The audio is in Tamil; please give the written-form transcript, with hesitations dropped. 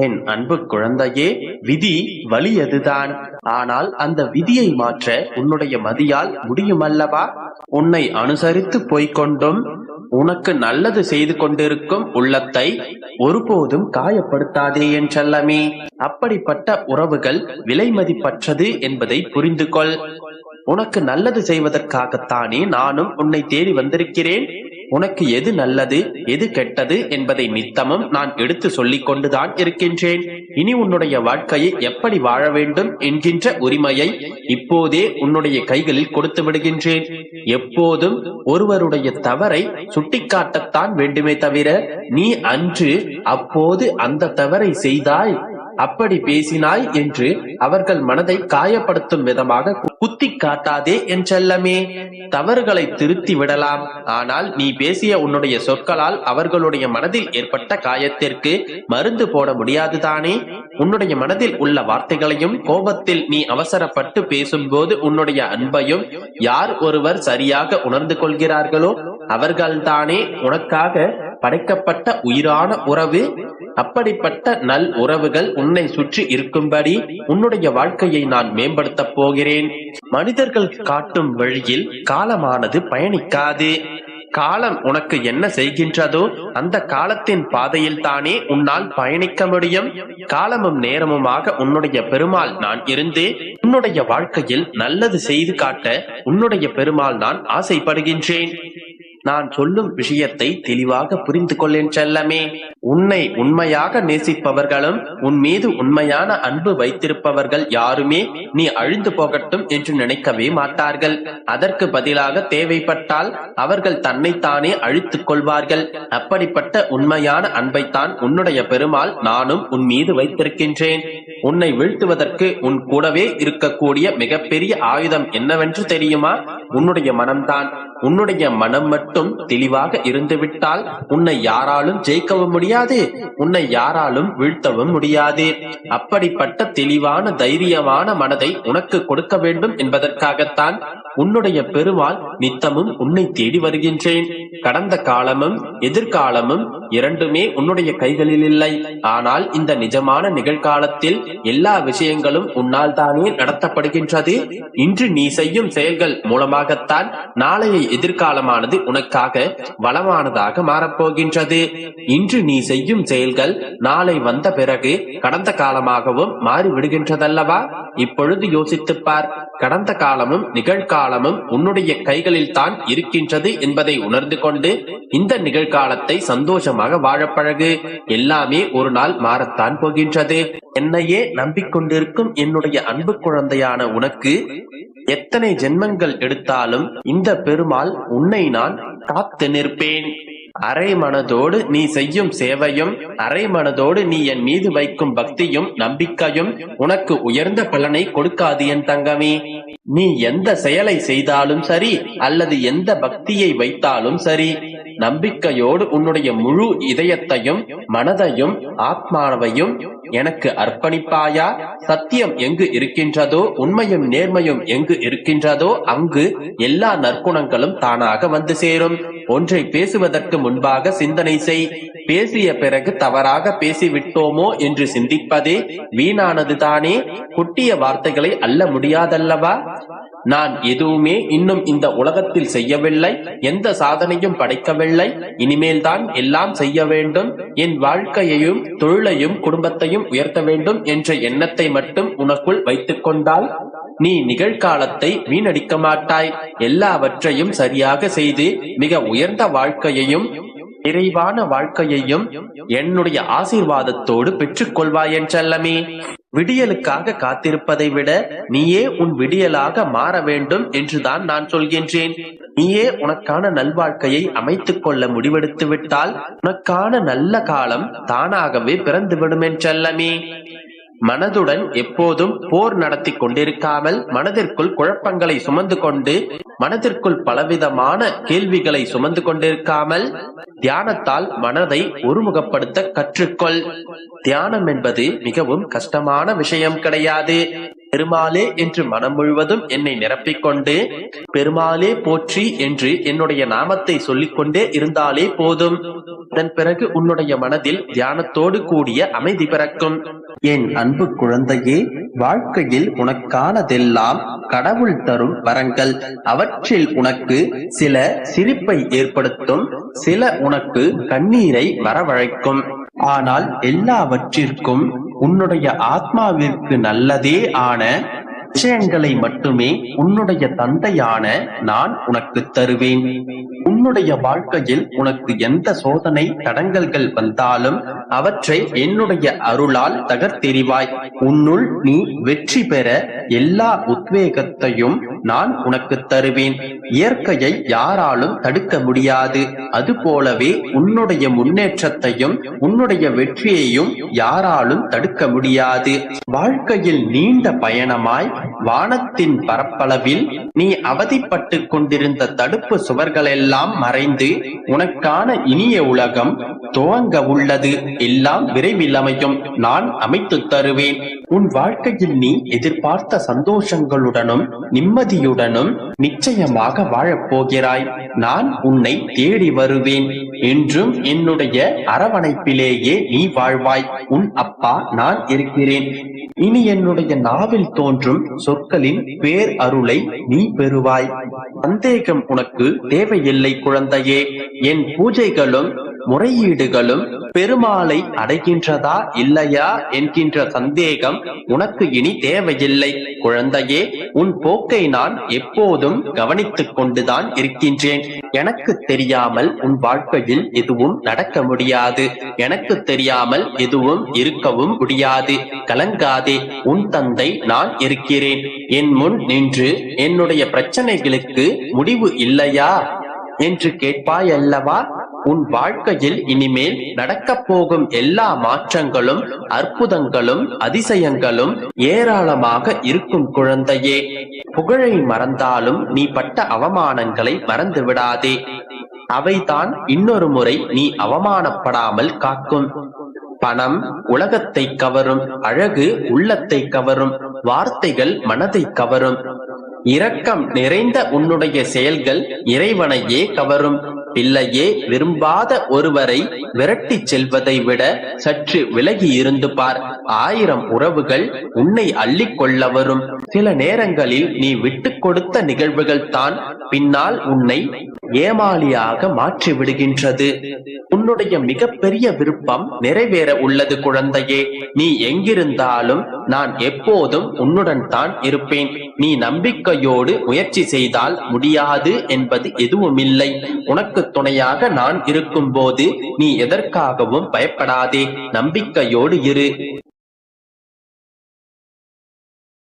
என் அன்பு குழந்தையே, விதி வலியதுதான். ஆனால் அந்த விதியை மாற்ற உன்னுடைய மதியால் முடியுமல்லவா? உன்னை அனுசரித்து போய்கொண்டும் உனக்கு நல்லது செய்து கொண்டிருக்கும் உள்ளத்தை ஒருபோதும் காயப்படுத்தாதே என் செல்லமே. அப்படிப்பட்ட உறவுகள் விலை மதிப்பற்றது என்பதை புரிந்து கொள். உனக்கு நல்லது செய்வதற்காகத்தானே நானும் உன்னை தேடி வந்திருக்கிறேன். உனக்கு எது நல்லது எது கெட்டது என்பதை நித்தமும் நான் எடுத்து சொல்லிக் கொண்டுதான் இருக்கின்றேன். இனி உன்னுடைய வாழ்க்கையை எப்படி வாழ வேண்டும் என்கின்ற உரிமையை இப்போதே உன்னுடைய கைகளில் கொடுத்து விடுகின்றேன். எப்போதும் ஒருவருடைய தவறை சுட்டிக்காட்டத்தான் வேண்டுமே தவிர நீ அன்று அப்போது அந்த தவறை செய்தாய், அப்படி பேசினாய் என்று அவர்கள் மனதை காயப்படுத்தும் விதமாக குத்தி காட்டாதே என் செல்லமே. தவறுகளை திருத்தி விடலாம், ஆனால் நீ பேசிய உன்னுடைய சொற்களால் அவர்களுடைய மனதில் ஏற்பட்ட காயத்திற்கு மருந்து போட முடியாதுதானே. உன்னுடைய மனதில் உள்ள வார்த்தைகளையும் கோபத்தில் நீ அவசரப்பட்டு பேசும்போது உன்னுடைய அன்பையும் யார் ஒருவர் சரியாக உணர்ந்து கொள்கிறார்களோ அவர்கள்தானே உனக்காக படைக்கப்பட்ட உயிரான உறவு. அப்படிப்பட்ட நல் உறவுகள் உன்னை சுற்றி இருக்கும்படி உன்னுடைய வாழ்க்கையை நான் மேம்படுத்தப் போகிறேன். மனிதர்கள் காட்டும் வழியில் காலமானது பயணிக்காது. காலம் உனக்கு என்ன செய்கின்றதோ அந்த காலத்தின் பாதையில் தானே உன்னால் பயணிக்க முடியும். காலமும் நேரமுமாக உன்னுடைய பெருமாள் நான் இருந்து உன்னுடைய வாழ்க்கையில் நல்லது செய்து காட்ட உன்னுடைய பெருமாள் நான் ஆசைப்படுகின்றேன். நான் சொல்லும் விஷயத்தை தெளிவாக புரிந்து கொள்ளேன் செல்லமே. உன்னை உண்மையாக நேசிப்பவர்களும் உன் மீது உண்மையான அன்பு வைத்திருப்பவர்கள் யாருமே நீ அழிந்து போகட்டும் என்று நினைக்கவே மாட்டார்கள். அதற்கு பதிலாக தேவைப்பட்டால் அவர்கள் தன்னைத்தானே அழித்துக் கொள்வார்கள். அப்படிப்பட்ட உண்மையான அன்பைத்தான் உன்னுடைய பெருமாள் நானும் உன் மீது வைத்திருக்கின்றேன். உன்னை வீழ்த்துவதற்கு உன் கூடவே இருக்கக்கூடிய மிகப்பெரிய ஆயுதம் என்னவென்று தெரியுமா? உன்னுடைய மனம்தான். உன்னுடைய மனம் மட்டும் தெளிவாக இருந்துவிட்டால் உன்னை யாராலும் ஜெயிக்கவும் முடியாது, உன்னை யாராலும் வீழ்த்தவும் முடியாது. அப்படிப்பட்ட தெளிவான தைரியமான மனதை உனக்கு கொடுக்க வேண்டும் என்பதற்காகத்தான் உன்னுடைய பெருமாள் நித்தமும் உன்னை தேடி வருகின்றேன். கடந்த காலமும் எதிர்காலமும் இரண்டுமே உன்னுடைய கைகளில் இல்லை. ஆனால் இந்த நிஜமான நிகழ்காலத்தில் எல்லா விஷயங்களும் உன்னால் தானே நடத்தப்படுகின்றது. இன்று நீ செய்யும் செயல்கள் மூலமாகத்தான் நாளைய எதிர்காலமானது உனக்காக வளமானதாக மாறப்போகின்றது. இன்று நீ செய்யும் செயல்கள் நாளை வந்த பிறகு கடந்த காலமாகவும் மாறிவிடுகின்றதல்லவா? இப்பொழுது யோசித்துப்பார். கடந்த காலமும் நிகழ்காலமும் உன்னுடைய கைகளில் தான் இருக்கின்றது என்பதை உணர்ந்து கொண்டு இந்த நிகழ்காலத்தை சந்தோஷமாக வாழப்பழகு. எல்லாமே ஒரு நாள் மாறத்தான் போகின்றது. என்னையே நம்பிக்கொண்டிருக்கும் என்னுடைய அன்பு குழந்தையான உனக்கு எத்தனை ஜென்மங்கள் எடுத்தாலும் இந்த பெருமாள் உன்னை நான் காத்து நிற்பேன். அரை மனதோடு நீ செய்யும் சேவையும் அரை மனதோடு நீ என் மீது வைக்கும் பக்தியும் நம்பிக்கையும் உனக்கு உயர்ந்த பலனை கொடுக்காது என் தங்கமே. நீ எந்த செயலை செய்தாலும் சரி அல்லது எந்த பக்தியை வைத்தாலும் சரி, நம்பிக்கையோடு உன்னுடைய முழு இதயத்தையும் மனதையும் ஆத்மாவையும் எனக்கு அர்ப்பணிப்பாயா? சத்தியம் எங்கு இருக்கின்றதோ உண்மையும் நேர்மையும் எங்கு இருக்கின்றதோ அங்கு எல்லா நற்குணங்களும் தானாக வந்து சேரும். ஒன்றை பேசுவதற்கு முன்பாக சிந்தனை செய். பேசிய பிறகு தவறாக பேசிவிட்டோமோ என்று சிந்திப்பதே வீணானது தானே. குட்டிய வார்த்தைகளை அல்ல முடியாதல்லவா? நான் எதுவுமே இன்னும் இந்த உலகத்தில் செய்யவில்லை, எந்த சாதனையும் படைக்கவில்லை. இனிமேல் தான் எல்லாம் செய்ய வேண்டும். என் வாழ்க்கையையும் தொழிலையும் குடும்பத்தையும் உயர்த்த வேண்டும் என்ற எண்ணத்தை மட்டும் உனக்குள் வைத்துக் கொண்டால் நீ நிகழ்காலத்தை வீணடிக்க மாட்டாய். எல்லாவற்றையும் சரியாக செய்து மிக உயர்ந்த வாழ்க்கையையும் நிறைவான வாழ்க்கையையும் என்னுடைய ஆசீர்வாதத்தோடு பெற்றுக் கொள்வாய் என் செல்லமே. விடியலுக்காக காத்திருப்பதை விட நீயே உன் விடியலாக மாற வேண்டும் என்றுதான் நான் சொல்கின்றேன். நீயே உனக்கான நல்வாழ்க்கையை அமைத்துக் கொள்ள முடிவெடுத்து விட்டால் உனக்கான நல்ல காலம் தானாகவே பிறந்துவிடும் என் செல்லமே. மனதுடன் எப்போதும் போர் நடத்தி கொண்டிருக்காமல் மனதிற்குள் குழப்பங்களை சுமந்து கொண்டு மனதிற்குள் பலவிதமான கேள்விகளை சுமந்து கொண்டிருக்காமல் தியானத்தால் மனதை ஒருமுகப்படுத்த கற்றுக்கொள். தியானம் என்பது மிகவும் கஷ்டமான விஷயம் கிடையாது. பெருமாளே என்று மனம் முழுவதும் என்னை நிரப்பிக்கொண்டு பெருமாளே போற்றி என்று என்னுடைய நாமத்தை சொல்லிக்கொண்டே இருந்தாலே போதும். அதன் பிறகு உன்னுடைய மனதில் தியானத்தோடு கூடிய அமைதி பிறக்கும். என் அன்பு குழந்தையே, வாழ்க்கையில் உனக்கானதெல்லாம் கடவுள் தரும் வரங்கள். அவற்றில் உனக்கு சில சிரிப்பை ஏற்படுத்தும், சில உனக்கு கண்ணீரை வரவழைக்கும். ஆனால் எல்லாவற்றிற்கும் உன்னுடைய ஆத்மாவிற்கு நல்லதே ஆன விஷயங்களை மட்டுமே உன்னுடைய தந்தையான நான் உனக்கு தருவேன். உன்னுடைய வாழ்க்கையில் உனக்கு எந்த சோதனை தடங்கல்கள் வந்தாலும் அவற்றை என்னுடைய அருளால் தகர்த்தெறிவாய். உன்னுள் நீ வெற்றி பெற எல்லா உத்வேகத்தையும் நான் உனக்கு தருவேன். இயற்கையை யாராலும் தடுக்க முடியாது. அதுபோலவே உன்னுடைய முன்னேற்றத்தையும் உன்னுடைய வெற்றியையும் யாராலும் தடுக்க முடியாது. வாழ்க்கையில் நீண்ட பயணமாய் வானத்தின் பரப்பளவில் நீ அவதிப்பட்டு கொண்டிருந்த தடுப்பு சுவர்களெல்லாம் மறைந்து உனக்கான இனிய உலகம் துவங்க உள்ளது. எல்லாம் விரைவில் அமையும். நான் அமைத்து தருவேன். உன் வாழ்க்கையில் நீ எதிர்பார்த்த சந்தோஷங்களுடனும் நிம்மதியுடனும் நிச்சயமாக வாழப்போகிறாய். நான் உன்னை தேடி வருவேன். என்றும் என்னுடைய அரவணைப்பிலேயே நீ வாழ்வாய். உன் அப்பா நான் இருக்கிறேன். இனி என்னுடைய நாவில் தோன்றும் சொற்களின் பேர் அருளை நீ பெறுவாய். சந்தேகம் உனக்கு தேவையில்லை குழந்தையே. என் பூஜைகளும் முறையீடுகளும் பெருமாளை அடைகின்றதா இல்லையா என்கின்ற சந்தேகம் உனக்கு இனி தேவையில்லை குழந்தையே. உன் போக்கை நான் எப்போதும் கவனித்துக் கொண்டுதான் இருக்கின்றேன். எனக்கு தெரியாமல் உன் வாழ்க்கையில் எதுவும் நடக்க முடியாது. எனக்கு தெரியாமல் எதுவும் இருக்கவும் முடியாது. கலங்காதே, உன் தந்தை நான் இருக்கிறேன். என் முன் நின்று என்னுடைய பிரச்சனைகளுக்கு முடிவு இல்லையா என்று கேட்பாய் அல்லவா? உன் வாழ்க்கையில் இனிமேல் நடக்கப் போகும் எல்லா மாற்றங்களும் அற்புதங்களும் அதிசயங்களும் ஏராளமாக இருக்கும் குழந்தையே. புகழை மறந்தாலும் நீ பட்ட அவமானங்களை மறந்து விடாதே. அவைதான் இன்னொரு முறை நீ அவமானப்படாமல் காக்கும். பணம் உலகத்தை கவரும், அழகு உள்ளத்தை கவரும், வார்த்தைகள் மனதை கவரும். இரக்கம் நிறைந்த உன்னுடைய செயல்கள் இறைவனையே கவரும். பிள்ளையே, விரும்பாத ஒருவரை விரட்டி செல்வதை விட சற்று விலகி இருந்து பார். 1000 உறவுகள் உன்னை அள்ளிக்கொள்ள வரும். சில நேரங்களில் நீ விட்டு கொடுத்த நிகழ்வுகள் தான் பின்னால் உன்னை ஏமாளியாக மாற்றி விடுகின்றது. உன்னுடைய மிகப்பெரிய விருப்பம் நிறைவேற உள்ளது குழந்தையே. நீ எங்கிருந்தாலும் நான் எப்போதும் உன்னுடன் தான் இருப்பேன். நீ நம்பிக்கையோடு முயற்சி செய்தால் முடியாது என்பது எதுவும் இல்லை. உனக்கு துணையாக நான் இருக்கும் போது நீ எதற்காகவும் பயப்படாதே. நம்பிக்கையோடு இரு.